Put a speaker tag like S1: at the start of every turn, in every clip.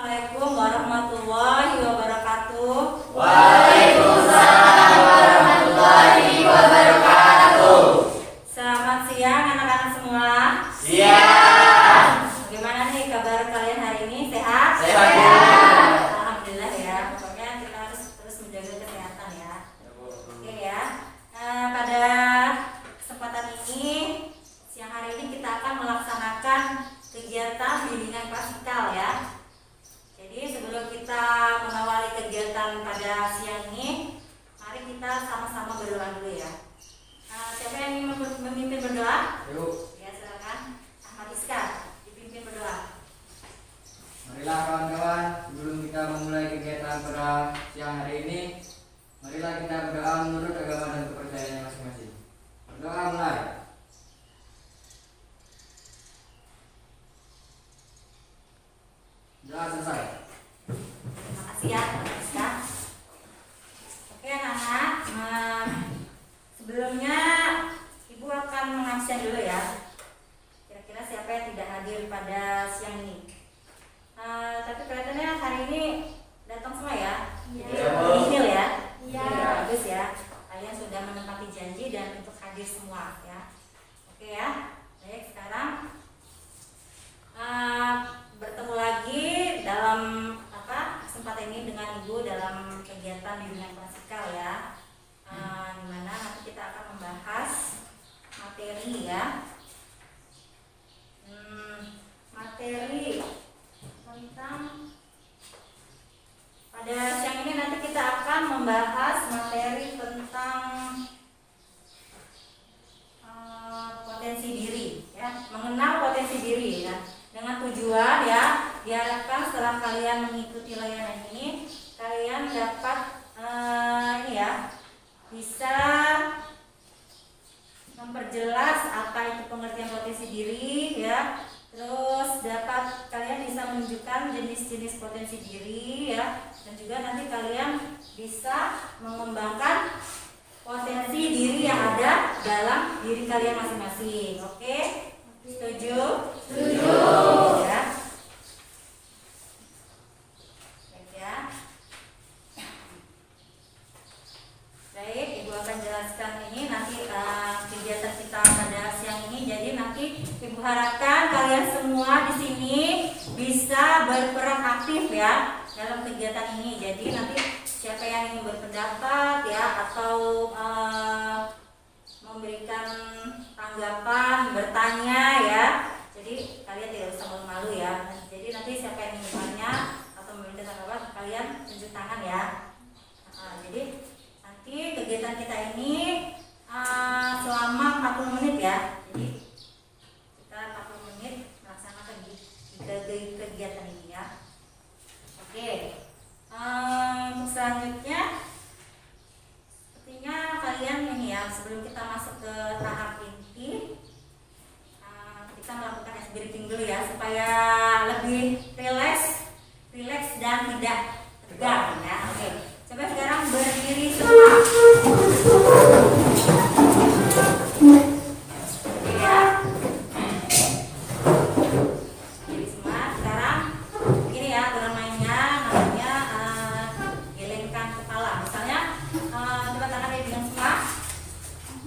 S1: Assalamualaikum warahmatullahi wabarakatuh.
S2: Waalaikumsalam warahmatullahi wabarakatuh.
S1: Selamat siang anak-anak semua.
S2: Siang.
S1: Bagaimana nih kabar kalian hari ini? Sehat?
S2: Sehat, Bu.
S1: Alhamdulillah ya. Pokoknya kita harus terus menjaga kesehatan ya. Oke ya. Pada kesempatan ini siang hari ini kita akan melaksanakan kegiatan bimbingan klasikal ya. Jadi sebelum kita mengawali kegiatan pada siang ini, mari kita sama-sama berdoa dulu ya. Siapa yang ingin memimpin berdoa?
S2: Yuk.
S1: Ya silakan. Ahmad Iskar dipimpin berdoa.
S2: Marilah kawan-kawan, sebelum kita memulai kegiatan pada siang hari ini, marilah kita berdoa menurut agama dan kepercayaan masing-masing. Berdoa mulai. Doa selesai.
S1: Terima kasih ya, Ahmad Iskar. Oke anak-anak, sebelumnya Ibu akan mengabsen dulu ya. Kira-kira siapa yang tidak hadir pada siang ini? Tapi kelihatannya hari ini datang semua ya.
S2: Iya, Bu.
S1: Nihil ya.
S3: Iya.
S1: Oke, bagus ya. Kalian sudah menepati janji dan untuk hadir semua ya. Oke ya. Baik, sekarang bertemu lagi dalam kesempatan ini dengan Ibu dalam kegiatan bimbingan klasikal ya. Dimana nanti kita akan membahas materi ya. Materi tentang pada siang ini nanti kita akan membahas materi tentang potensi diri ya, mengenal potensi diri ya, dengan tujuan ya diharapkan setelah kalian mengikuti layanan ini kalian dapat bisa memperjelas apa itu pengertian potensi diri ya. Terus dapat kalian bisa menunjukkan jenis-jenis potensi diri ya, dan juga nanti kalian bisa mengembangkan potensi diri yang ada dalam diri kalian masing-masing. Oke? Setuju?
S3: Setuju.
S1: Ya. Baik ya. Baik, Ibu akan jelaskan ini nanti kegiatan kita pada siang ini. Jadi nanti Ibu harapkan kalian semua di sini bisa berperan aktif ya dalam kegiatan ini. Jadi nanti siapa yang ingin berpendapat ya atau memberikan tanggapan, bertanya ya. Jadi kalian tidak usah malu-malu ya. Jadi nanti siapa yang ingin bertanya atau memberikan tanggapan kalian tunjuk tangan ya. Jadi nanti kegiatan kita ini selama 40 menit ya. Jadi kita 40 menit melaksanakan kegiatan ini ya. Oke. Untuk selanjutnya sepertinya kalian ini ya, sebelum kita masuk ke tahap inti, kita melakukan ice breathing dulu ya supaya lebih rileks dan tidak tegang ya. Oke. Coba sekarang berdiri semua. Oke ya. Berdiri semua. Sekarang begini ya aturan mainnya, namanya gelengkan kepala. Misalnya coba tangan dipegang semua.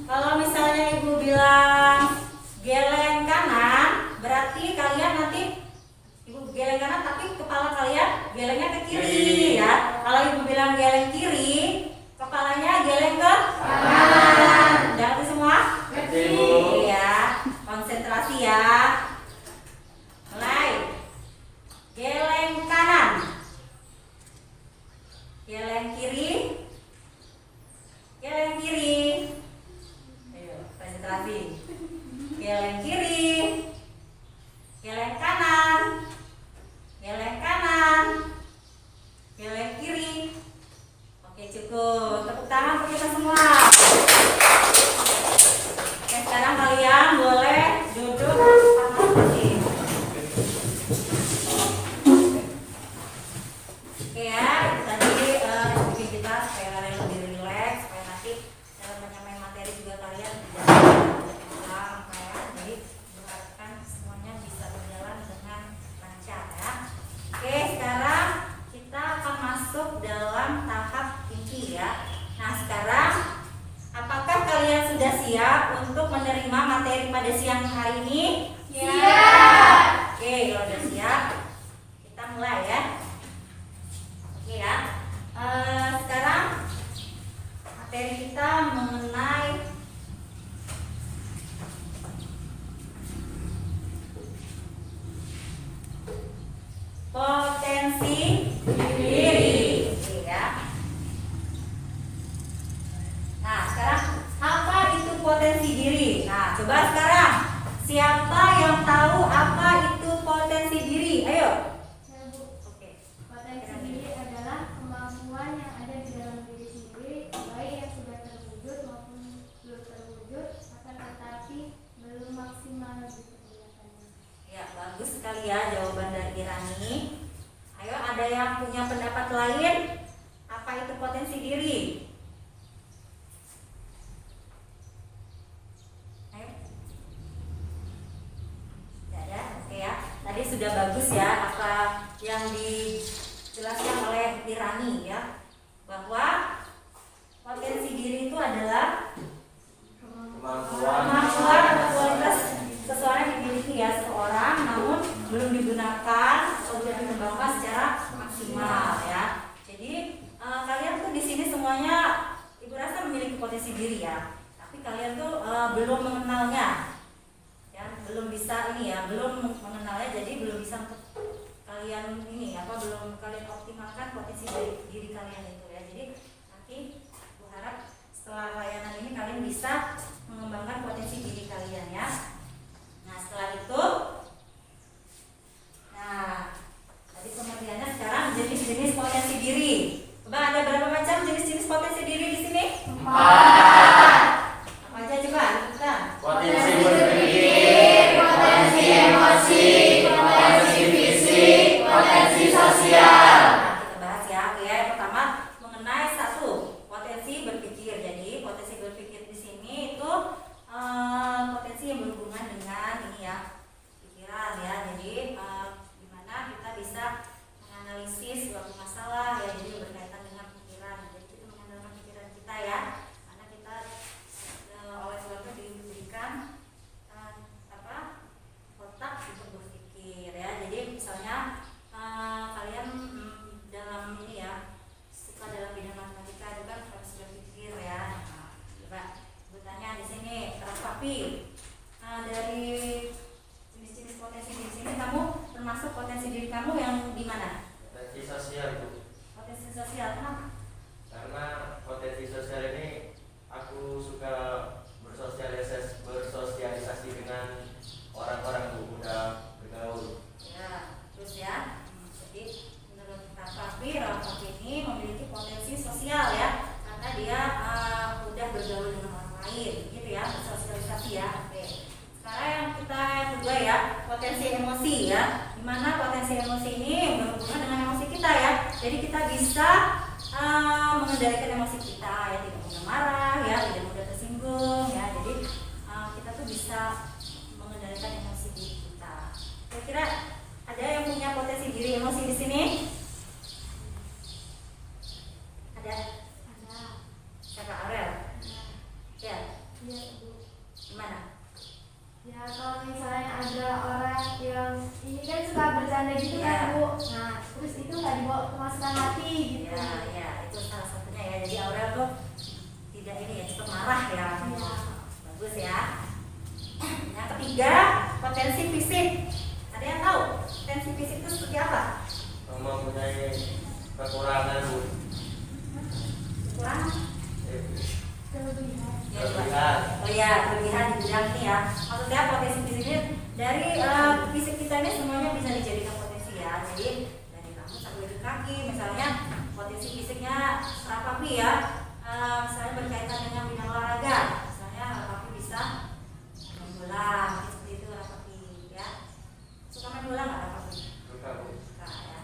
S1: Kalau misalnya Ibu bilang geleng kanan, berarti kalian nanti Ibu geleng kanan tapi kepala kalian gelengnya ke kiri ya. Kalau Ibu bilang geleng kiri, kepalanya geleng ke kanan. Udah ngerti semua?
S2: Ngerti, Bu.
S1: Iya, konsentrasi ya. Mulai. Geleng kanan. Geleng kiri. Geleng kiri. Ayo, konsentrasi. Geleng kiri. Geleng kanan. Geleng kanan. Geleng kiri. Oke, cukup. Tepuk tangan untuk kita semua. Oke, sekarang kalian boleh duduk masing-masing. Oke ya, itu tadi bikin kita supaya kalian lebih rileks, supaya nanti dalam menyampaikan materi juga kalian tidak kurang ya. Jadi berharapkan semuanya bisa berjalan dengan lancar ya. Oke, sekarang masuk dalam tahap inti ya. Nah sekarang apakah kalian sudah siap untuk menerima materi pada siang hari ini?
S3: Siap.
S1: Oke, kalau sudah siap kita mulai ya. Oke ya. Sekarang materi kita mengenai potensi diri. Oke ya. Nah, sekarang apa itu potensi diri? Nah, coba sekarang siapa yang tahu apa itu potensi diri? Ayo. Oke.
S3: Potensi diri adalah kemampuan yang ada di dalam diri sendiri, baik yang sudah terwujud maupun belum terwujud, akan tetapi belum maksimal diperlihatkannya.
S1: Ya, bagus sekali ya jawaban dari Irani. Ayo, ada yang punya pendapat lain? Apa itu potensi diri? Ayo. Tidak ada? Oke ya. Tadi sudah bagus ya apa yang dijelaskan oleh Irani ya, bahwa potensi diri itu adalah kemampuan atau kualitas seseorang yang dimiliki ya seseorang, namun belum digunakan atau belum dikembangkan secara maksimal ya. Jadi kalian tuh di sini semuanya ibu rasa memiliki potensi diri ya, tapi kalian tuh belum mengenalnya ya, belum bisa ini ya, belum mengenalnya, jadi belum bisa untuk kalian ini apa, belum kalian optimalkan potensi diri kalian itu ya. Jadi nanti Bu harap setelah layanan ini kalian bisa mengembangkan potensi diri kalian ya. Nah setelah itu, nah tadi pengertiannya, sekarang jenis-jenis potensi diri. Coba ada berapa macam jenis-jenis potensi diri di sini? 4. Apa aja coba? Kita.
S4: Potensi berpikir, potensi emosi, potensi fisik, potensi sosial.
S1: Nah, kita bahas ya. Oke, yang pertama mengenai satu potensi berpikir. Jadi potensi berpikir di sini itu potensi yang berhubungan dengan ini ya, pikiran ya. Jadi gimana kita bisa menganalisis suatu masalah ya, jadi berkaitan dengan pikiran. Jadi kita mengandalkan pikiran kita ya, karena kita oleh Tuhan itu diberikan otak untuk berpikir ya. Jadi misalnya kalian dalam ini ya, suka dalam bidang matematika itu kan harus berpikir ya. Nah, coba bertanya di sini, Rafapi, dari jenis-jenis potensi di sini kamu termasuk potensi diri kamu yang di mana?
S4: Potensi sosial, Bu.
S1: Potensi sosial, kenapa?
S4: Karena potensi sosial ini aku suka bersosialisasi dengan orang-orang, Bu, mudah bergaul.
S1: Ya, terus ya. Jadi menurut Rafapi ini memiliki potensi sosial ya, karena dia udah bergaul dengan orang lain, gitu ya, bersosialisasi ya. Oke. Sekarang yang kita yang kedua ya, potensi emosi ya. Dimana potensi emosi ini berhubungan dengan emosi kita ya. Jadi kita bisa mengendalikan emosi kita ya, tidak mudah marah ya, tidak mudah tersinggung ya. Jadi kita tuh bisa mengendalikan emosi diri kita. Kira-kira ada yang punya potensi diri emosi di sini? Ada?
S3: Ada.
S1: Siapa? Aurel? Ya.
S3: Iya, Bu.
S1: Gimana?
S3: Ya kalau misalnya ada orang yang ini kan suka bercanda gitu
S1: Ya.
S3: kan, Bu. Nah, terus itu nggak dibawa kemasukan hati gitu.
S1: Ya, itu salah satunya ya. Jadi Aurel tuh tidak ini ya, cepat marah ya.
S3: Iya.
S1: Bagus ya. Yang ketiga, potensi fisik. Ada yang tahu potensi fisik itu seperti apa?
S4: Mempunyai kekurangan, Bu.
S1: Kurang?
S3: Kelebihan.
S1: Ya,
S4: Kelebihan.
S1: oh ya, kelebihan di bidang ini ya. Maksudnya potensi fisik ini dari fisik kita ini semuanya bisa dijadikan potensi ya. Jadi dari rambut sampai ke kaki, misalnya potensi fisiknya Rafapi ya. Misalnya berkaitan dengan bidang olahraga, misalnya Rafapi bisa main bola, seperti itu Rafapi ya. Suka main bola nggak Rafapi?
S4: Suka, Bu.
S1: Suka ya.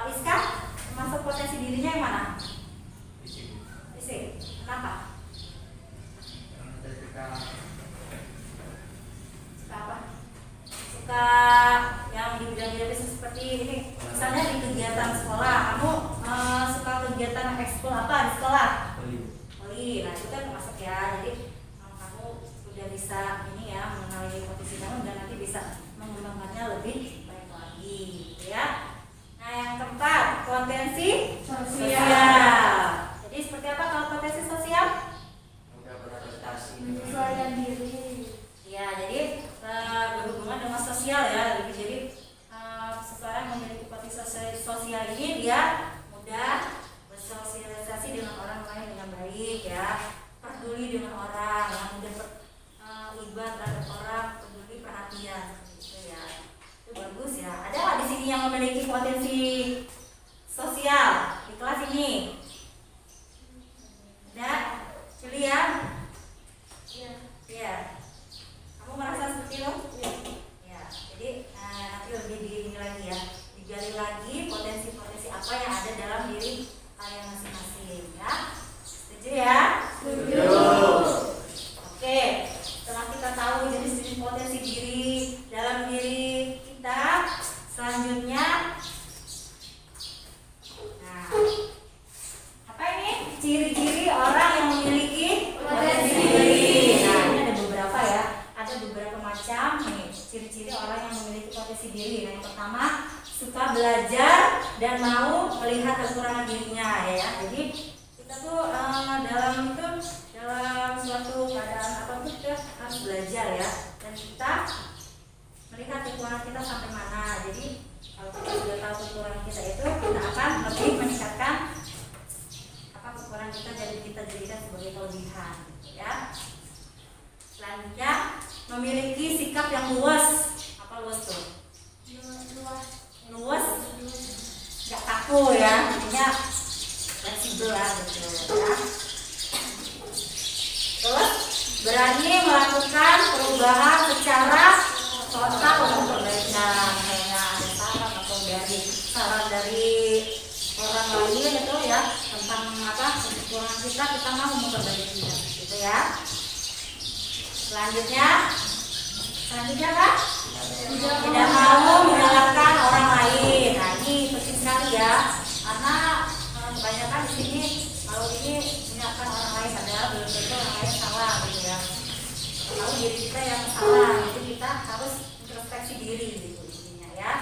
S1: Iska termasuk potensi dirinya yang mana?
S4: Fisik.
S1: Fisik. Kenapa?
S2: Ketika
S1: Suka apa? Suka yang di bidang-bidang bisnis seperti ini. Misalnya di kegiatan sekolah, kamu kegiatan ekskul apa di sekolah?
S4: Beli.
S1: Poli. Nah itu kan termasuk ya. Jadi kamu udah bisa ini ya mengenali potensi kamu dan nanti bisa mengembangkannya lebih baik lagi, gitu ya. Nah yang keempat, potensi sosial. Jadi seperti apa kalau potensi sosial?
S4: Mudah beradaptasi.
S3: Menyesuaikan diri.
S1: Ya, jadi berhubungan dengan sosial ya. Jadi seseorang yang memiliki potensi sosial ini dia mudah bersosialisasi dengan orang lain dengan baik ya, peduli dengan orang, mudah iba terhadap orang, peduli perhatian, gitu ya. Itu bagus ya. Ada nggak di sini yang memiliki potensi sosial di kelas ini? Ada? Julia?
S3: Iya.
S1: Iya. Kamu merasa seperti itu? Ya, jadi nanti lebih ini lagi ya, digali lagi potensi-potensi apa yang ada dalam diri kalian masing-masing ya. Setuju ya?
S3: Setuju.
S1: Oke, setelah kita tahu jenis-jenis potensi diri dalam diri kita, selanjutnya nah, apa ini? Ciri-ciri orang yang memiliki potensi diri. Nah, ini ada beberapa ya. Ada beberapa macam nih ciri-ciri orang yang memiliki potensi diri. Nah, yang pertama suka belajar dan mau melihat kekurangan dirinya ya. Jadi kita tuh dalam suatu keadaan apapun kita harus belajar ya. Dan kita melihat kekurangan kita sampai mana. Jadi kalau kita sudah tahu kekurangan kita itu, kita akan lebih meningkatkan apa kekurangan kita jadi kita jadikan sebagai kelebihan ya. Selanjutnya memiliki sikap yang luas. Apa luas tuh? Luas, nggak kaku ya, artinya fleksibel lah gitu ya. Terus berani melakukan perubahan secara total untuk perbaikan. Kayak ada saran atau saran dari orang lain itu ya tentang apa kekurangan kita mau memperbaikinya gitu ya. Selanjutnya kan? Tidak mau menyalahkan orang lain. Nah ini penting sekali ya, karena kebanyakan di sini kalau ini menyalahkan orang lain padahal belum tentu orang lain salah gitu ya. Kalau diri kita yang salah, jadi kita harus introspeksi diri gitu intinya ya.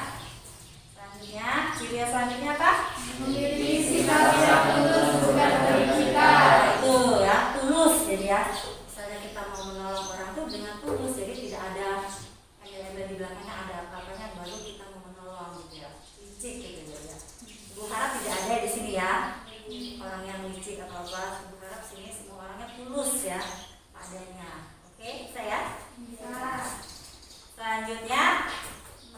S1: Selanjutnya, ciri selanjutnya apa?
S3: Memiliki sikap yang tulus bukan bercita.
S1: Itu ya, tulus jadi ya. Misalnya kita mau menolong orang tuh dengan tulus, jadi tidak ada di belakangnya ada apa-apanya baru kita mau menolong gitu ya. Licik gitu ya. Ibu harap tidak ada di sini ya orang yang licik atau apa. Ibu harap sini semua orangnya tulus ya padanya. Oke, bisa ya?
S3: Bisa.
S1: Selanjutnya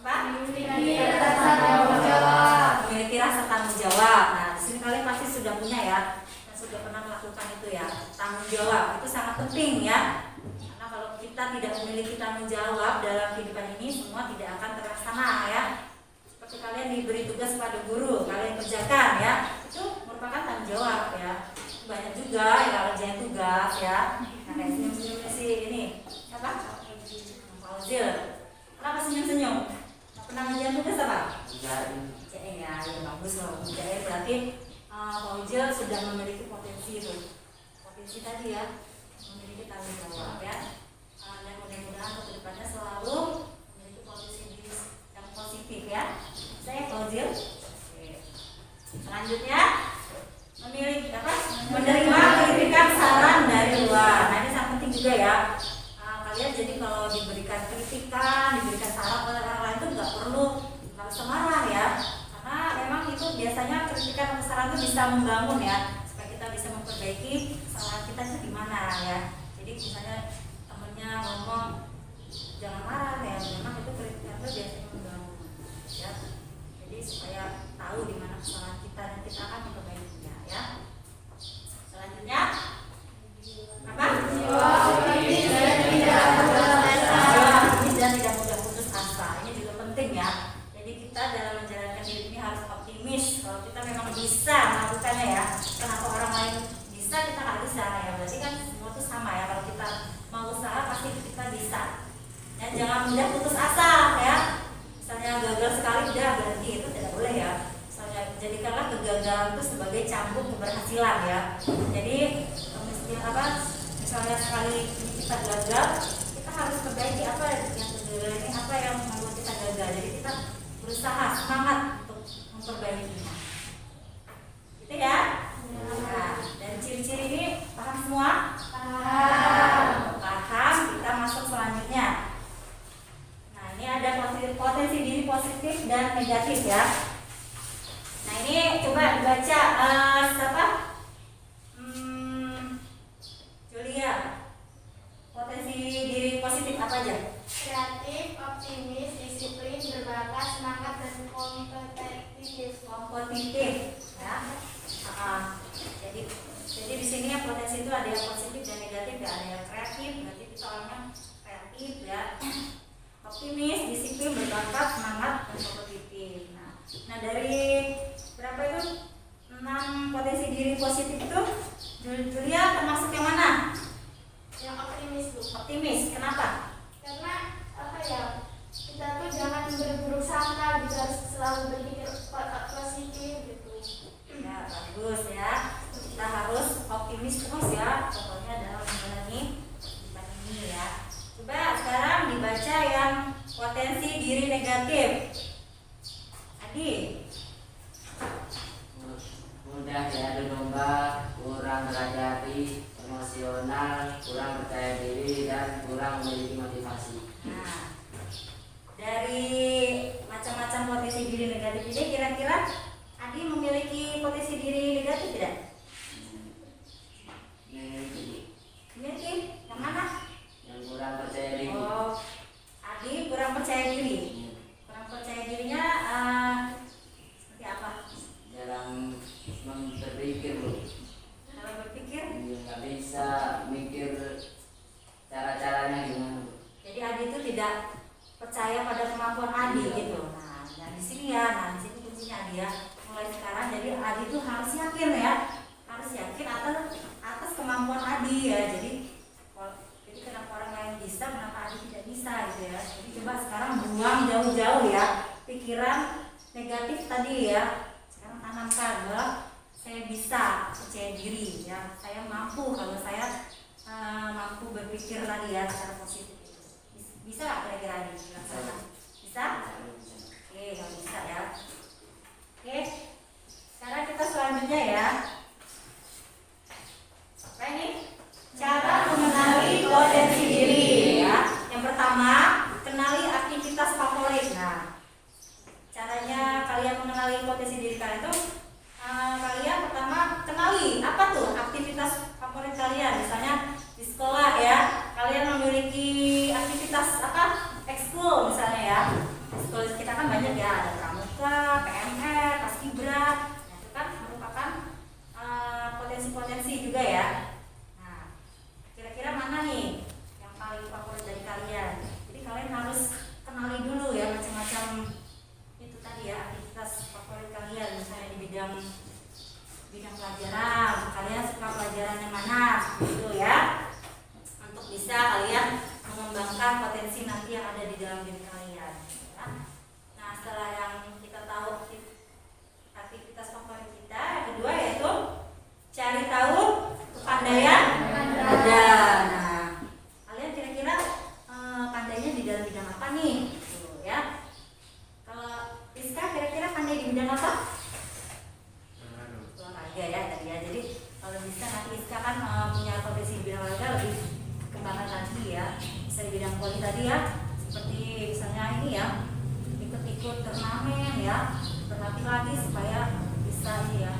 S1: apa?
S3: Memiliki rasa tanggung jawab.
S1: Memiliki rasa tanggung jawab. Nah, di sini kalian pasti sudah punya ya, yang sudah pernah melakukan itu ya. Tanggung jawab itu sangat penting ya. Karena kalau kita tidak memiliki tanggung jawab dalam kehidupan ini, semua tidak akan terlaksana ya. Seperti kalian diberi tugas pada guru, kalian kerjakan ya. Itu merupakan tanggung jawab ya. Banyak juga yang kerjain tugas ya. Nah, kayak senyum-senyum sih ini apa? Fauzil. Kenapa senyum-senyum? Pernah ngerjain tugas apa? CE ya, ya bagus loh. CE berarti Fauzil sudah memiliki potensi itu. Potensi tadi ya, memiliki tanggung jawab ya. Dan mudah-mudahan untuk kedepannya selalu memiliki potensi diri yang positif ya. Saya Fauzil. Oke. Selanjutnya memiliki apa? Menerima kritikan saran dari luar. Nah ini sangat penting juga ya. Kalian jadi kalau diberikan kritikan, diberikan saran oleh orang lain itu nggak usah marah ya. Karena memang itu biasanya kritikan atau saran itu bisa membangun ya, supaya kita bisa memperbaiki kesalahan kita itu di mana ya. Jadi misalnya temennya ngomong jangan marah ya, memang itu kritikan itu biasanya membangun ya. Jadi supaya tahu di mana kesalahan kita dan kita akan memperbaikinya ya. Selanjutnya apa? Dan tidak mudah putus asa. Ini juga penting ya. Jadi kita dalam menjalankan hidup ini harus optimis. Kalau kita memang bisa melakukannya ya. Kenapa orang lain bisa kita nggak bisa ya? Berarti kan semua itu sama ya. Kalau kita mau usaha pasti kita bisa. Dan jangan mudah putus asa ya. Misalnya gagal sekali udah berhenti, itu tidak boleh ya. Misalnya jadikanlah kegagalan itu sebagai cambuk keberhasilan ya. Jadi misalnya sekali kita gagal, kita harus perbaiki apa yang kegagalan ini, apa yang membuat kita gagal. Jadi kita berusaha semangat untuk memperbaikinya. Gitu ya. Nah, dan ciri-ciri ini paham semua? Paham. Kita masuk selanjutnya. Nah, ini ada potensi diri positif dan negatif ya. Nah, ini coba dibaca siapa? Julia. Potensi diri positif apa aja?
S3: Kreatif, optimis, disiplin, berbakat, semangat, dan kompetitif.
S1: Kompetitif ya. Jadi di sini ya potensi itu ada yang positif dan negatif, ya ada yang kreatif, berarti kita orangnya kreatif ya. Optimis, disiplin, berbakat, semangat, dan kompetitif. Nah dari berapa itu 6 potensi diri positif itu Julia termasuk yang mana?
S3: Yang optimis, Bu.
S1: Optimis, kenapa?
S3: Karena apa ya, kita tuh jangan berburuk sangka, kita harus selalu berpikir positif gitu.
S1: Ya bagus ya, kita harus optimis terus ya, pokoknya dalam menjalani kehidupan ini ya. Coba sekarang dibaca yang potensi diri negatif. Adi.
S5: Mudah diadu domba, kurang berhati-hati, emosional, kurang percaya diri, dan kurang memiliki motivasi.
S1: Nah, dari macam-macam potensi diri negatif ini kira-kira Adi memiliki potensi diri negatif tidak? Memiliki? Yang mana?
S5: Yang kurang percaya diri.
S1: Oh, Adi kurang percaya diri. Kurang percaya dirinya seperti apa?
S5: Dalam berpikir, Bu.
S1: Dalam berpikir?
S5: Nggak bisa mikir cara-caranya gimana, Bu.
S1: Jadi Adi itu tidak percaya pada kemampuan Adi gitu. Nah di sini ya, di sini kuncinya Adi ya. Mulai sekarang jadi Adi itu harus yakin ya, harus yakin atas kemampuan Adi ya. Jadi kenapa orang lain bisa, kenapa Adi tidak bisa gitu ya. Jadi coba sekarang buang jauh-jauh ya pikiran negatif tadi ya. Sekarang tanamkan bahwa saya bisa percaya diri ya. Saya mampu kalau saya mampu berpikir tadi ya secara positif itu. Bisa nggak kira-kira Adi? Bisa? Oke, kalau bisa ya. Oke, sekarang kita selanjutnya ya. Apa ini? Cara mengenali potensi diri ya. Yang pertama, kenali aktivitas favorit. Nah, caranya kalian mengenali potensi diri kalian itu kalian pertama kenali apa tuh aktivitas favorit kalian. Misalnya di sekolah ya, kalian memiliki aktivitas apa? Ekskul misalnya ya. Ekskul kita kan banyak ya, ada pramuka, PMR, paskibra. Nah, itu kan merupakan potensi-potensi juga ya. Nah, kira-kira mana nih yang paling favorit dari kalian? Jadi kalian harus kenali dulu ya macam-macam itu tadi ya aktivitas favorit kalian. Misalnya di bidang pelajaran, kalian suka pelajaran yang mana? Gitu ya. Untuk bisa kalian mengembangkan potensi nanti yang ada di dalam diri kalian. Ya. Nah, setelah yang kita tahu aktivitas favorit kita, yang kedua yaitu cari tahu kepandaian ada. Nah, kalian kira-kira pandainya di dalam bidang apa nih? Tuh, ya. Kalau Rizka kira-kira pandai di bidang apa? Olahraga ya tadi ya. Jadi kalau bisa nanti Rizka kan punya potensi di bidang olahraga lebih kembangan lagi ya. Bisa di bidang voli tadi ya. Seperti misalnya ini ya, ikut turnamen ya, berlatih lagi supaya bisa ini ya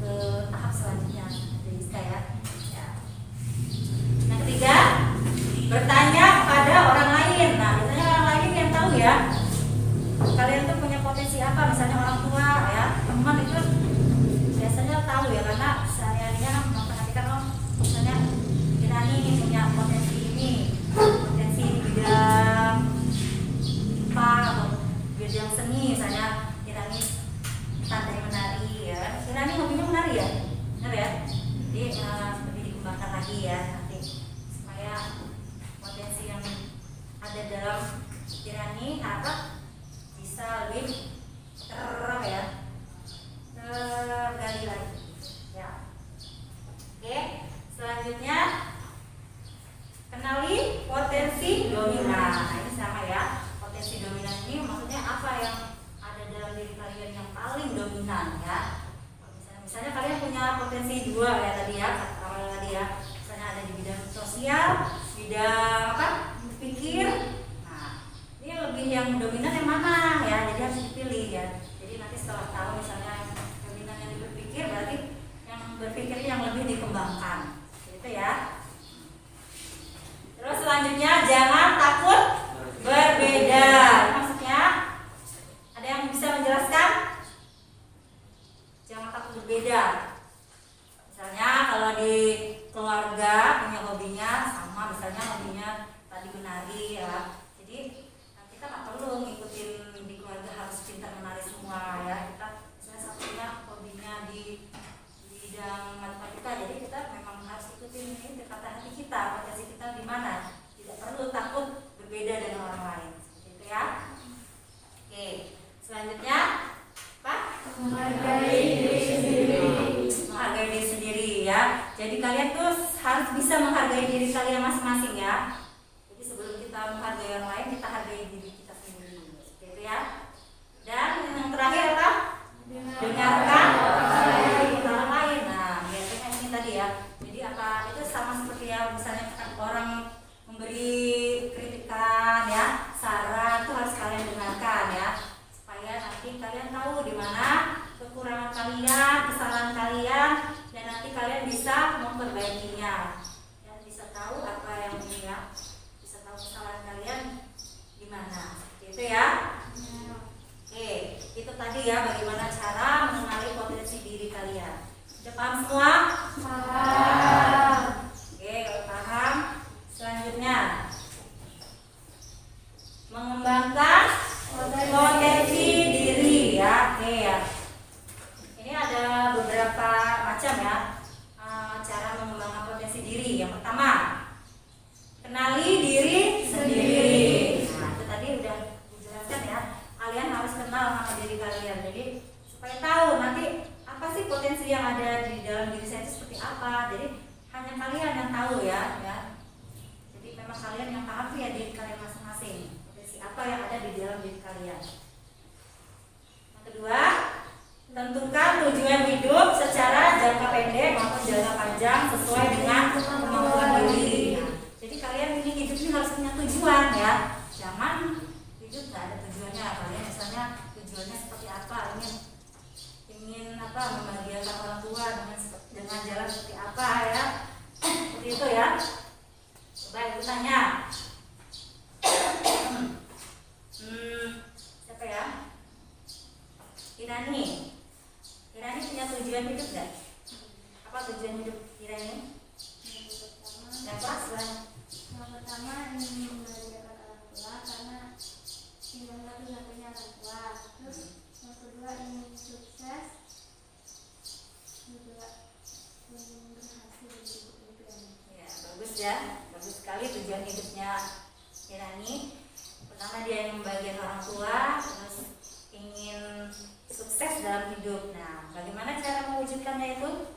S1: ke tahap selanjutnya dari Rizka ya. Yang ketiga, bertanya pada orang lain. Nah, biasanya orang lain yang tahu ya kalian tuh punya potensi apa. Misalnya orang tua ya, teman itu biasanya tahu ya, karena sehari-harinya memperhatikan misalnya kita ini punya potensi ini, potensi di bidang IPA atau bidang seni misalnya. Kita ini pandai menari ya, kita ini hobinya menari ya, benar ya. Jadi seperti dikembangkan lagi ya nanti supaya potensi dominan ya. Misalnya kalian punya potensi 2 ya tadi ya, awal tadi ya. Misalnya ada di bidang sosial, bidang apa? Berpikir. Nah, ini lebih yang dominan yang mana ya? Jadi harus dipilih ya. Jadi nanti setelah tahu misalnya yang dominan yang berpikir, berarti yang berpikirnya yang lebih dikembangkan. Gitu ya. Terus selanjutnya jangan takut berbeda. Maksudnya ada yang bisa menjelaskan? Jangan takut berbeda. Misalnya kalau di keluarga punya hobinya sama, misalnya hobinya tadi menari ya. Jadi kita nggak perlu ngikutin di keluarga harus pintar menari semua ya. Kita misalnya satunya hobinya di bidang matematika, jadi kita memang harus ikutin ini kata hati kita, potensi kita di mana. Tidak perlu takut berbeda dengan orang lain. Gitu ya. Oke, selanjutnya apa?
S3: Menghargai diri sendiri.
S1: Menghargai diri sendiri ya. Jadi kalian tuh harus bisa menghargai diri kalian masing-masing ya. Jadi sebelum kita menghargai orang lain, kita hargai diri kita sendiri. Gitu ya. Dan yang terakhir apa? Dengarkan orang lain. Nah, biasanya ini tadi ya. Jadi apa itu sama seperti ya, misalnya orang memberi kritikan ya, saran itu harus kalian dengarkan ya. Nanti kalian tahu di mana kekurangan kalian, kesalahan kalian, dan nanti kalian bisa memperbaikinya dan bisa tahu apa yang ini ya, bisa tahu kesalahan kalian di mana, gitu ya. Oke, itu tadi ya bagaimana cara mengenali potensi diri kalian. Sudah paham semua?
S3: Paham.
S1: Oke, kalau paham, selanjutnya mengembangkan potensi diri ya. Oke ya. Ini ada beberapa macam ya cara mengembangkan potensi diri. Yang pertama, kenali diri sendiri. Nah, itu tadi udah dijelaskan ya. Kalian harus kenal sama diri kalian. Jadi supaya tahu nanti apa sih potensi yang ada di dalam diri saya itu seperti apa. Jadi hanya kalian yang tahu ya. Jadi memang kalian yang paham ya diri kalian masing-masing. Apa yang ada di dalam diri kalian. Yang kedua, tentukan tujuan hidup secara jangka pendek maupun jangka panjang sesuai dengan kemampuan diri. Jadi kalian ini hidup ini harus punya tujuan ya. Jangan hidup nggak ada tujuannya. Kalian misalnya tujuannya seperti apa? Ingin apa? Membahagiakan orang tua dengan jalan seperti apa ya? Seperti itu ya. Coba ibu tanya. Siapa ya? Irani punya tujuan hidup nggak? Apa tujuan hidup Irani? Yang
S3: pertama ingin membahagiakan orang tua karena tinggal satu-satunya orang tua. Terus yang kedua ingin sukses, juga ingin berhasil di hidup ini.
S1: Ya, bagus ya, bagus sekali tujuan hidupnya Irani. Pertama dia ingin membahagiakan orang tua, terus ingin sukses dalam hidup. Nah, bagaimana cara mewujudkannya itu?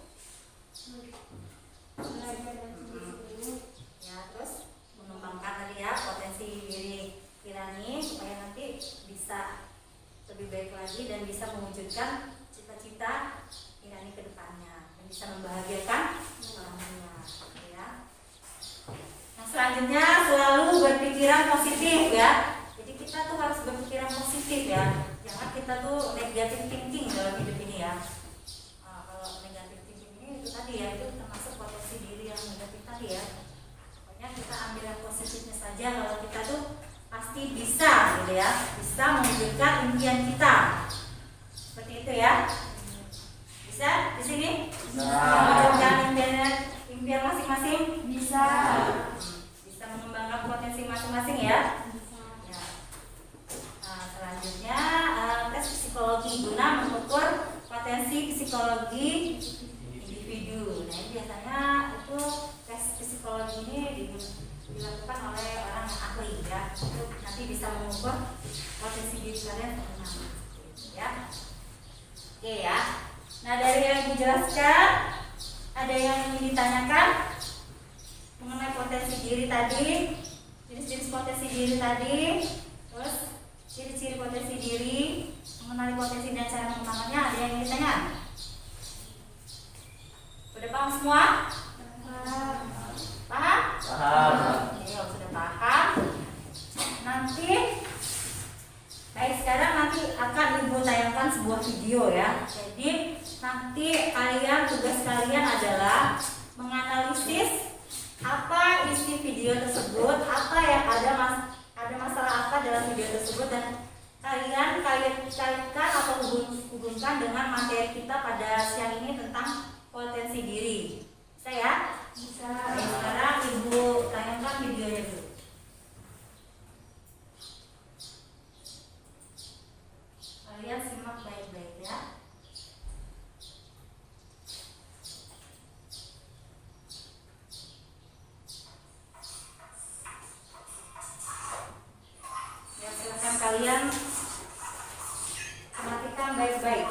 S3: Belajar dari sendiri.
S1: Ya, terus mengembangkan tadi ya potensi diri Irani supaya nanti bisa lebih baik lagi dan bisa mewujudkan cita-cita Irani ke depannya dan bisa membahagiakan orang tua. Ya. Nah, selanjutnya selalu berpikiran positif ya. Jadi kita tuh harus berpikiran positif ya. Jangan kita tuh negative thinking dalam hidup ini ya. Kalau negative thinking ini itu tadi ya, itu termasuk potensi diri yang negatif tadi ya. Pokoknya kita ambil yang positifnya saja. Kalau kita tuh pasti bisa gitu ya, bisa mewujudkan impian kita. Seperti itu ya. Bisa di sini?
S2: Bisa.
S1: Mewujudkan impian masing-masing?
S3: Bisa.
S1: Bisa mengembangkan potensi masing-masing ya. Ya. Nah, selanjutnya tes psikologi guna mengukur potensi psikologi individu. Nah, ini biasanya itu tes psikologi ini dilakukan oleh orang yang ahli ya. Itu nanti bisa mengukur potensi diri kalian bagaimana. Ya. Oke ya. Nah, dari yang dijelaskan ada yang ingin ditanyakan mengenai potensi diri tadi, jenis-jenis potensi diri tadi, terus ciri-ciri potensi diri, mengenali potensi dan cara mengembangkannya. Ada yang ingin ditanya? Sudah paham semua? Paham?
S4: Paham.
S1: Oke, kalau sudah paham, nanti baik sekarang nanti akan Ibu tayangkan sebuah video ya. Jadi nanti tugas kalian adalah menganalisis apa isi video tersebut, apa yang ada masalah apa dalam video tersebut, dan kalian kaitkan atau hubungkan dengan materi kita pada siang ini tentang potensi diri. Bisa ya? Bisa. Baik, sekarang Ibu tayangkan videonya dulu. Kalian simak baik-baik ya. Ya, silakan kalian perhatikan baik-baik.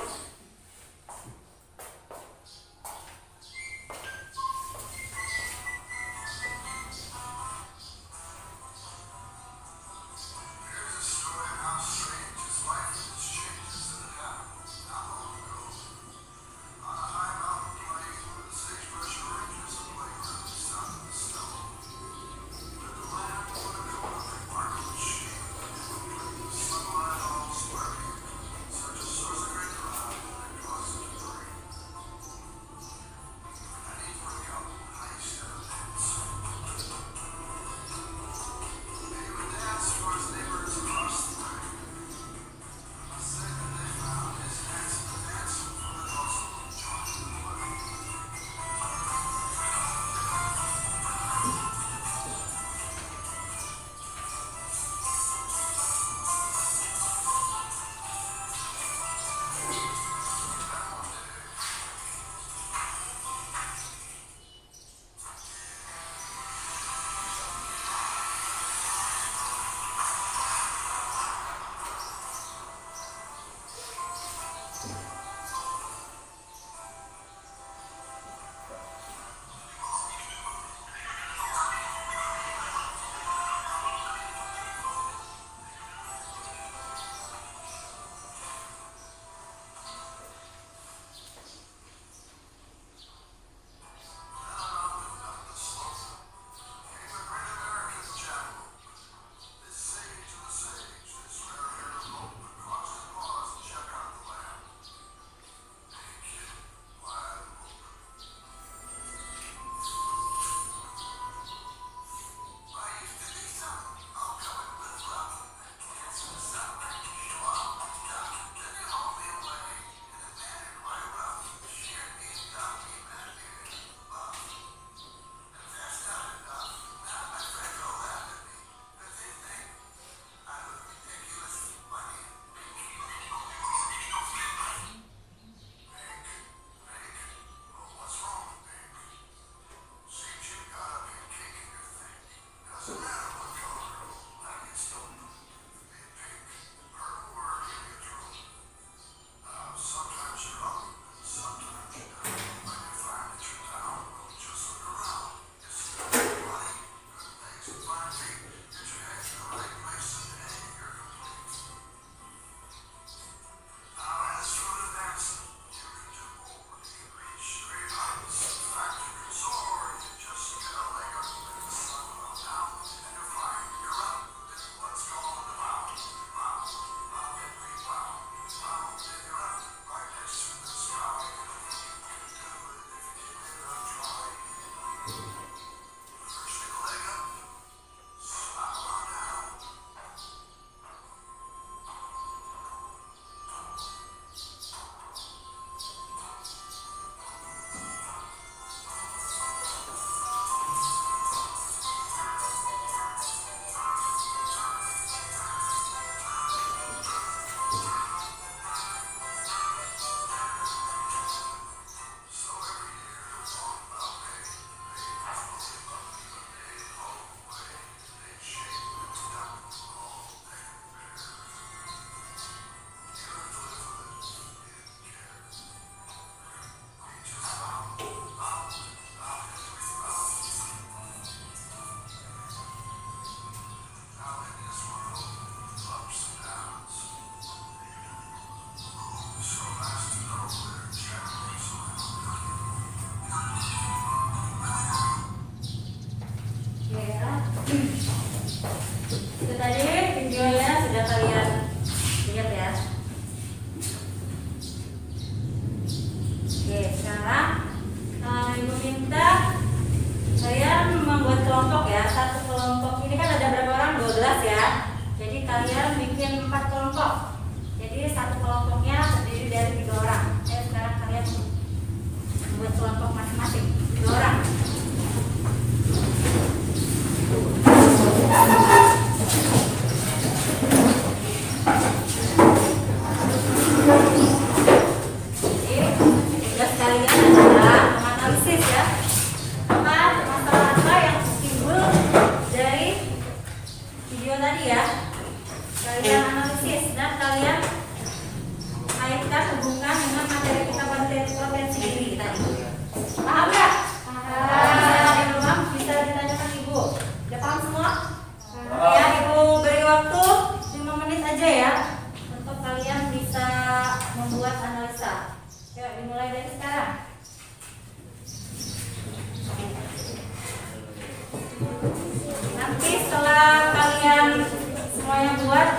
S1: semuanya buat.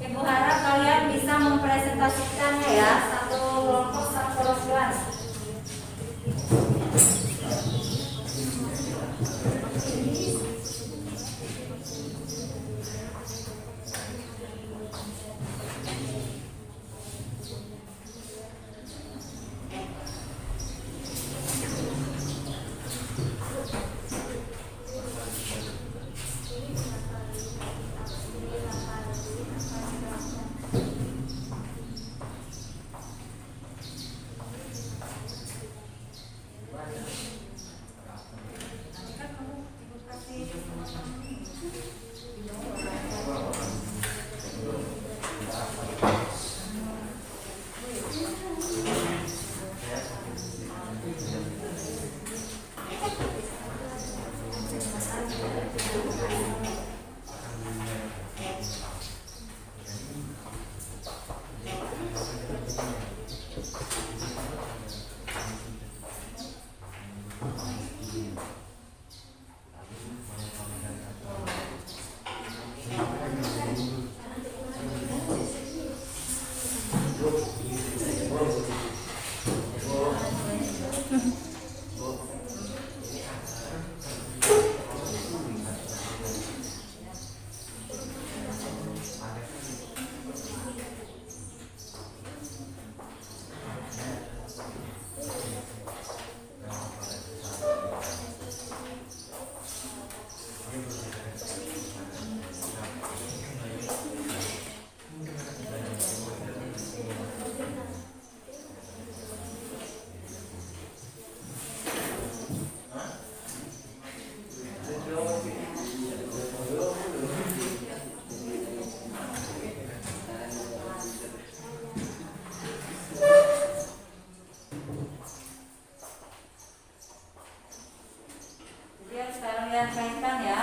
S1: Ibu harap kalian bisa mempresentasikannya ya, satu kelompok satu kelas. Sekarang lihat kaitkan ya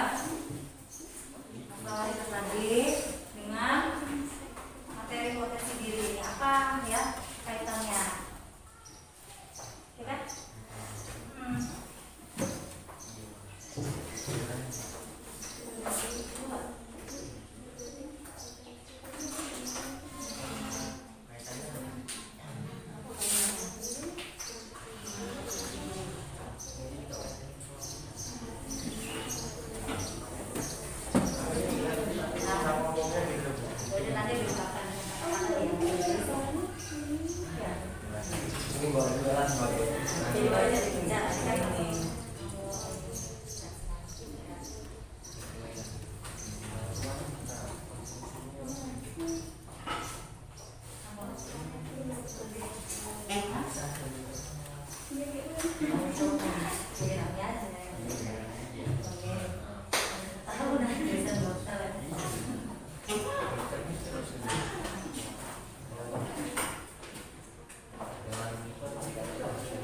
S1: masalah itu tadi dengan materi potensi diri ini apa ya kaitannya, ya kan? Jadi baru jadi bicara kan ini.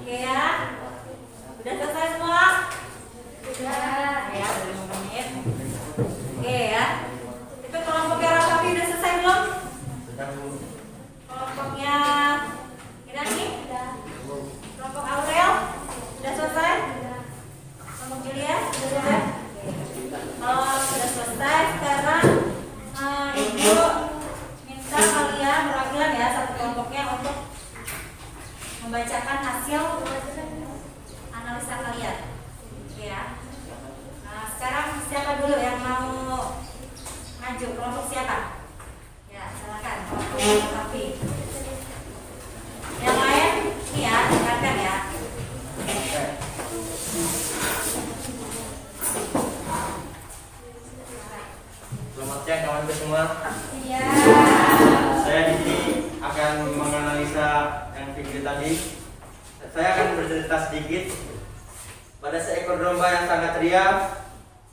S1: Oke ya, udah selesai semua? Sudah ya, udah 5 menit. Oke ya, itu kelompoknya Rakabi udah selesai belum? Kelompoknya Irani? Kelompok Aurel? Udah selesai? Kelompok Julia? Udah selesai? Kalau sudah selesai, sekarang Ibu minta kalian perwakilan ya satu kelompoknya untuk membacakan hasil analisa kalian, ya. Nah, sekarang siapa dulu yang mau maju? Kelompok siapa? Ya, silakan. Kelompok Rakabi. Yang lain, nih ya, dengarkan ya.
S4: Selamat siang kawan semua.
S1: Iya.
S4: Saya di sini akan menganalisa yang video tadi. Saya akan bercerita sedikit. Pada seekor domba yang sangat ria,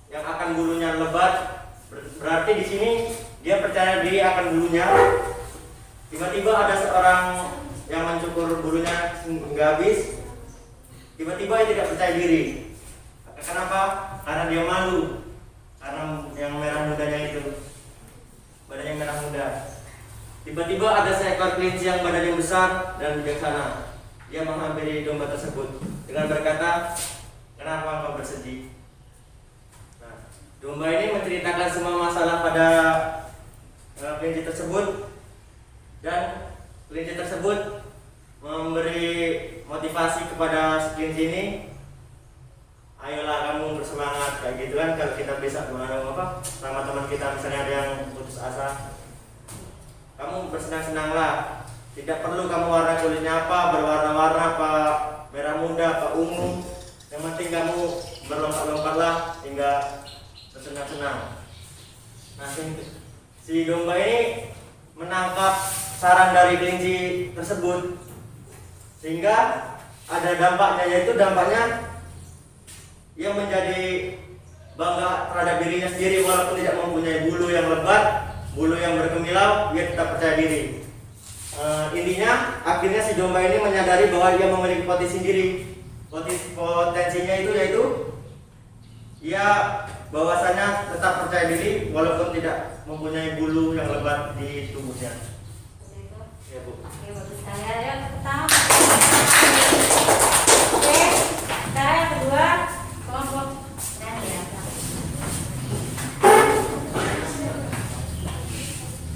S4: yang akan bulunya lebat, berarti di sini dia percaya diri akan bulunya. Tiba-tiba ada seorang yang mencukur bulunya hingga habis. Tiba-tiba dia tidak percaya diri. Kenapa? Karena dia malu. Karena yang merah mudanya itu, badannya merah muda. Tiba-tiba ada seekor kelinci yang badannya besar dan bijaksana. Dia menghampiri domba tersebut dengan berkata, "Kenapa engkau bersedih?" Nah, domba ini menceritakan semua masalah pada kelinci tersebut, dan kelinci tersebut memberi motivasi kepada si kelinci ini, ayolah kamu bersemangat, kayak gitu kan. Kalau kita bisa sama teman kita misalnya ada yang putus asa, kamu bersenang-senanglah, tidak perlu kamu warna kulitnya apa, berwarna-warna apa, merah muda apa ungu, yang penting kamu berlompat-lompatlah hingga bersenang-senang. Nah, si domba ini menangkap saran dari kelinci tersebut, sehingga ada dampaknya, yaitu dampaknya ia menjadi bangga terhadap dirinya sendiri. Walaupun tidak mempunyai bulu yang lebat, bulu yang berkemilau, dia tetap percaya diri. Intinya akhirnya si domba ini menyadari bahwa dia memiliki potensi diri. Potensinya itu yaitu ia bahwasanya tetap percaya diri walaupun tidak mempunyai bulu yang lebat di tubuhnya. Ya, Bu.
S1: Oke, bagus sekali. Yang pertama. Oke, sekarang yang kedua kelompok dan ya.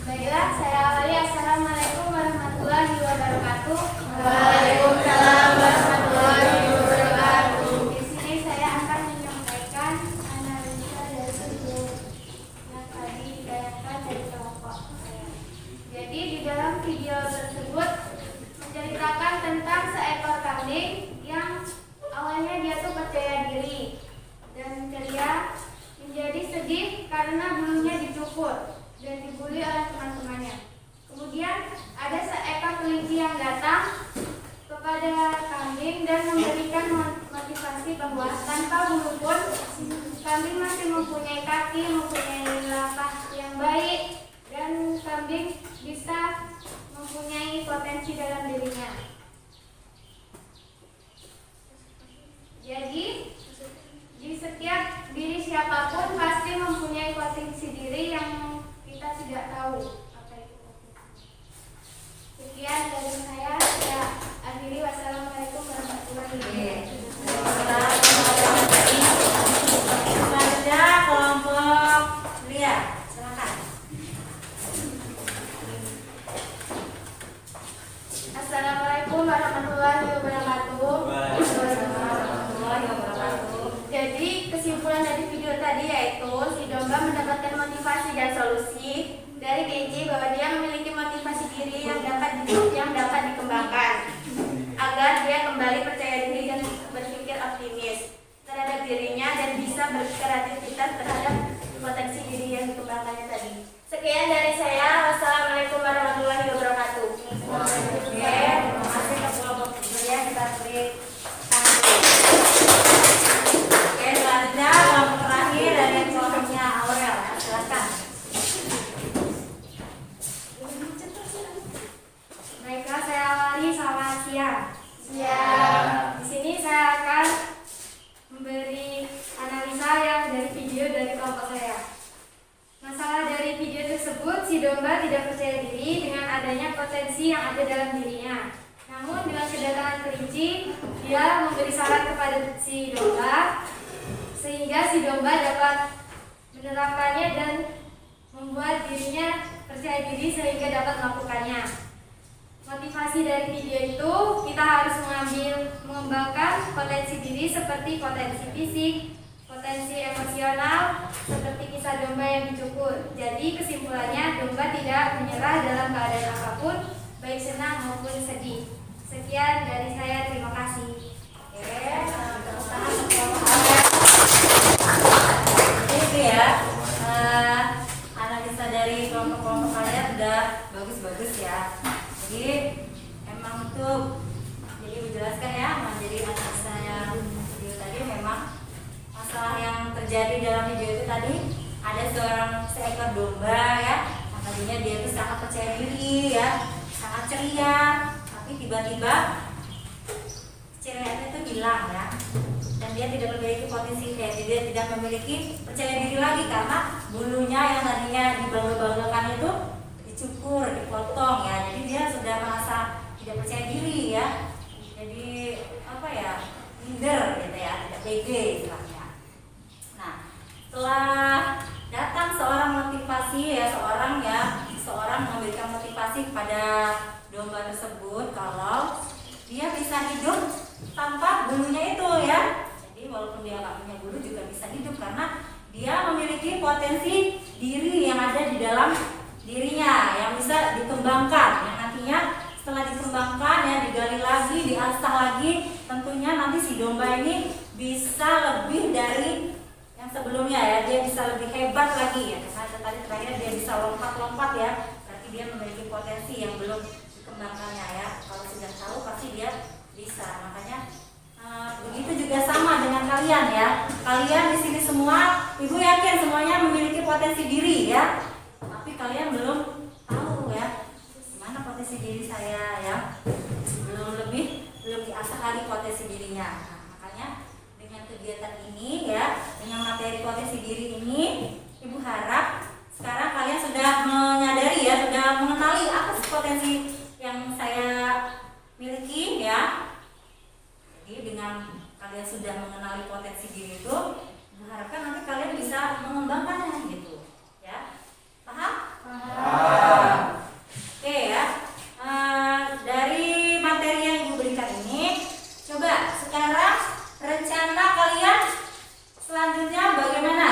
S3: Baiklah, saya awali. Assalamualaikum warahmatullahi wabarakatuh.
S1: Waalaikumsalam warahmatullahi wabarakatuh.
S3: Di sini saya akan menyampaikan analisa dari video yang tadi ditayangkan dari kelompok saya. Jadi di dalam video tersebut menceritakan tentang seekor kambing yang awalnya dia tuh percaya diri dan ceria, menjadi sedih karena bulunya dicukur dan dibully oleh teman-temannya. Kemudian ada seekor kelinci yang datang kepada kambing dan memberikan motivasi bahwa tanpa bulu pun kambing masih mempunyai kaki, mempunyai lapak yang baik, dan kambing bisa mempunyai potensi dalam dirinya. Jadi di setiap diri siapapun pasti mempunyai potensi diri yang kita tidak tahu apa itu potensi. Sekian dari saya akhiri. Wassalamualaikum warahmatullahi wabarakatuh.
S1: Selanjutnya kelompok Lia, silakan.
S3: Assalamualaikum warahmatullahi wabarakatuh.
S1: Warahmatullahi wabarakatuh.
S3: Jadi kesimpulan dari video tadi yaitu si domba mendapatkan motivasi dan solusi dari kelinci bahwa dia memiliki motivasi diri yang dapat dikembangkan agar dia kembali percaya diri dan berpikir optimis terhadap dirinya dan bisa berkreativitas terhadap potensi diri yang dikembangkannya tadi. Sekian dari saya. Wassalamualaikum warahmatullahi wabarakatuh.
S1: Oke, terima kasih ke kelompok Lia, kita beri tangan. Oke, selanjutnya kelompok terakhir dari kelompoknya Aurel, silakan.
S3: Baiklah, saya awali. Selamat siang. Di sini saya akan memberi analisa yang dari video dari kelompok saya. Masalah dari video tersebut, si domba tidak percaya diri dengan adanya potensi yang ada dalam dirinya. Namun dengan kedatangan kelinci, dia memberi saran kepada si domba sehingga si domba dapat menerapkannya dan membuat dirinya percaya diri sehingga dapat melakukannya. Motivasi dari video itu, kita harus mengembangkan potensi diri seperti potensi fisik, potensi emosional, seperti kisah domba yang dicukur. Jadi kesimpulannya, domba tidak menyerah dalam keadaan apapun, baik senang maupun sedih. Sekian dari saya, terima kasih.
S1: Oke, tepuk tangan untuk kelompok Aurel. Jadi ya, analisa dari kelompok-kelompok kalian udah bagus-bagus ya. Jadi emang itu jadi menjelaskan ya, menjadi analisa yang video tadi memang masalah yang terjadi dalam video itu tadi ada seekor domba ya, yang tadinya dia itu sangat percaya diri ya, sangat ceria, tapi tiba-tiba keceriaannya itu hilang ya, dan dia tidak memiliki potensi, dia tidak memiliki percaya diri lagi karena bulunya yang tadinya dibangga-banggakan itu dicukur, dipotong ya, jadi dia sudah merasa tidak percaya diri ya, jadi apa ya, minder gitu ya, tidak pede istilahnya. Nah, setelah datang seorang motivasi ya, seorang yang tanpa bulunya itu ya. Jadi walaupun dia nggak punya bulu juga bisa hidup karena dia memiliki potensi diri yang ada di dalam dirinya yang bisa dikembangkan. Yang nantinya setelah dikembangkan ya digali lagi, diasah lagi, tentunya nanti si domba ini bisa lebih dari yang sebelumnya ya. Dia bisa lebih hebat lagi ya. Karena tadi terakhir dia bisa lompat-lompat ya. Berarti dia memiliki potensi yang belum dikembangkannya ya. Kalau sudah tahu pasti dia bisa. Makanya begitu juga sama dengan kalian ya. Kalian di sini semua, ibu yakin semuanya memiliki potensi diri ya. Tapi kalian belum tahu ya gimana potensi diri saya ya. Belum diasah lagi potensi dirinya. Nah, makanya dengan kegiatan ini ya, dengan materi potensi diri ini, ibu harap sekarang kalian sudah menyadari ya, sudah mengenali apa sih potensi yang saya miliki ya. Jadi dengan kalian sudah mengenali potensi diri itu, mengharapkan nanti kalian bisa mengembangkannya gitu, ya. Paham?
S2: Paham.
S1: Oke ya. Dari materi yang ibu berikan ini, coba sekarang rencana kalian selanjutnya bagaimana?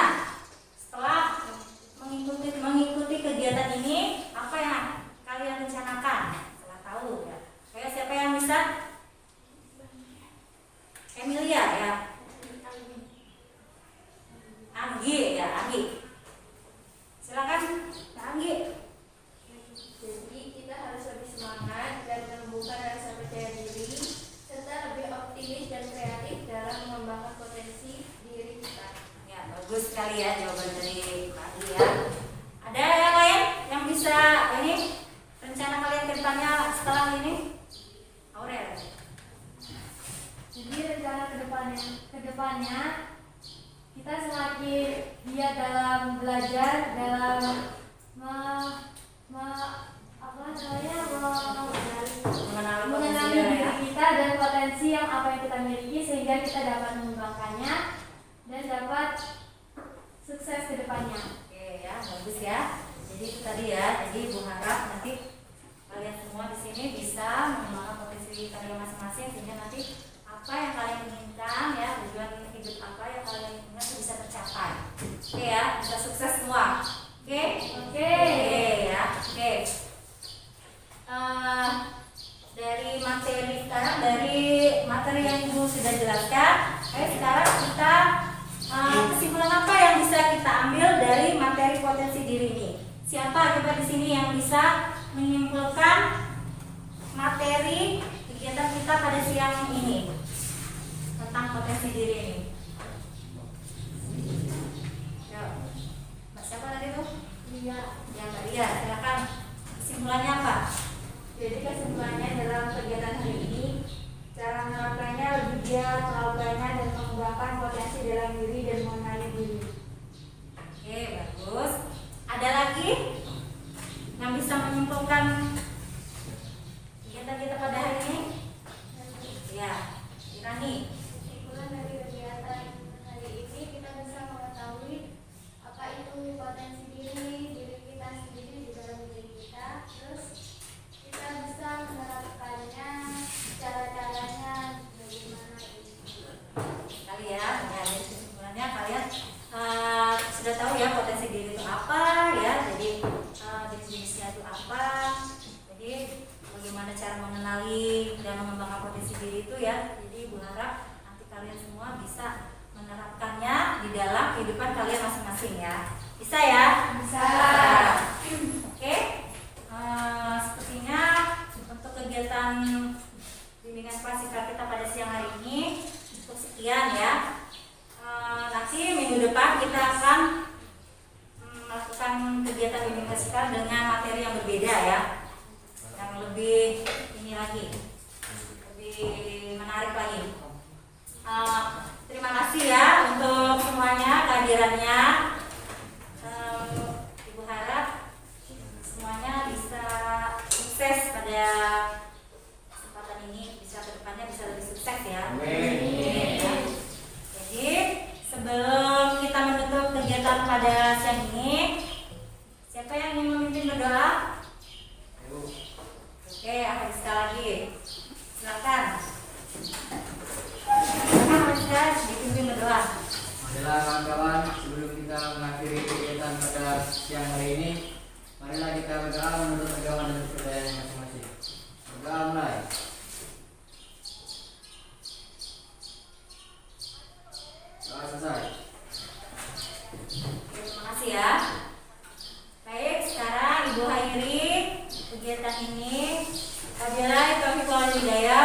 S1: Setelah mengikuti kegiatan ini, apa yang kalian rencanakan? Setelah tahu ya. Kayak siapa yang bisa? Emilia ya, Anggi ya, Anggi. Silakan, Anggi.
S3: Jadi kita harus lebih semangat dan menumbuhkan rasa percaya diri serta lebih optimis dan kreatif dalam mengembangkan potensi diri kita.
S1: Ya, bagus sekali ya jawaban dari Anggi ya. Ada yang lain yang bisa ini rencana kalian ke depannya setelah ini? Aurel.
S3: Jadi rencana kedepannya kita semakin giat dalam belajar, dalam mengenali diri kita dan potensi yang apa yang kita miliki sehingga kita dapat mengembangkannya dan dapat sukses ke depannya.
S1: Oke ya, bagus ya. Jadi itu tadi ya. Jadi ibu harap nanti kalian semua di sini bisa mengembangkan potensi kalian masing-masing sehingga nanti apa yang kalian inginkan ya, tujuan hidup apa yang kalian inginkan itu bisa tercapai. Oke ya, bisa sukses semua. Oke? Oke ya, oke. Dari materi yang ibu sudah jelaskan, sekarang kita kesimpulan apa yang bisa kita ambil dari materi potensi diri ini? Siapa coba di sini yang bisa menyimpulkan materi kegiatan kita pada siang ini tentang potensi diri ini? Ya, Mbak siapa tadi tuh?
S3: Iya.
S1: Ya Mbak Ria, silakan. Kesimpulannya apa?
S3: Jadi kesimpulannya dalam kegiatan hari ini, cara menerapkannya lebih giat, melakukannya dan mengembangkan potensi dalam diri dan mengenali diri.
S1: Oke, bagus. Ada lagi yang bisa menyimpulkan kegiatan kita pada hari ini? Ya, Irani.
S3: Kesimpulan dari kegiatan hari ini kita bisa mengetahui apa itu potensi diri kita sendiri di dalam diri kita, terus kita bisa menerapkannya, cara-caranya bagaimana ini.
S1: Kali ya, dari kesimpulannya kalian sudah tahu ya potensi diri itu apa ya, jadi jenis-jenisnya itu apa, jadi bagaimana cara mengenali dan mengembangkan potensi diri itu ya. Jadi ibu harap nanti kalian semua bisa menerapkannya di dalam kehidupan kalian masing-masing ya. Bisa ya?
S3: Bisa.
S1: Oke. Sepertinya untuk kegiatan bimbingan prasikra kita pada siang hari ini cukup sekian ya. Nanti minggu depan kita akan melakukan kegiatan bimbingan prasikra dengan materi yang berbeda ya, yang lebih ini lagi, lebih menarik lagi. Terima kasih ya untuk semuanya kehadirannya. Ibu harap semuanya bisa sukses pada kesempatan ini, bisa kedepannya bisa lebih sukses ya.
S2: Amin.
S1: Jadi sebelum kita menutup kegiatan pada siang ini, siapa yang ingin memimpin berdoa? Oke, sekali lagi silakan. makasih ya. Baik, sekarang Ibu Hairi kegiatan ini wabillahi taufiq wal hidayah.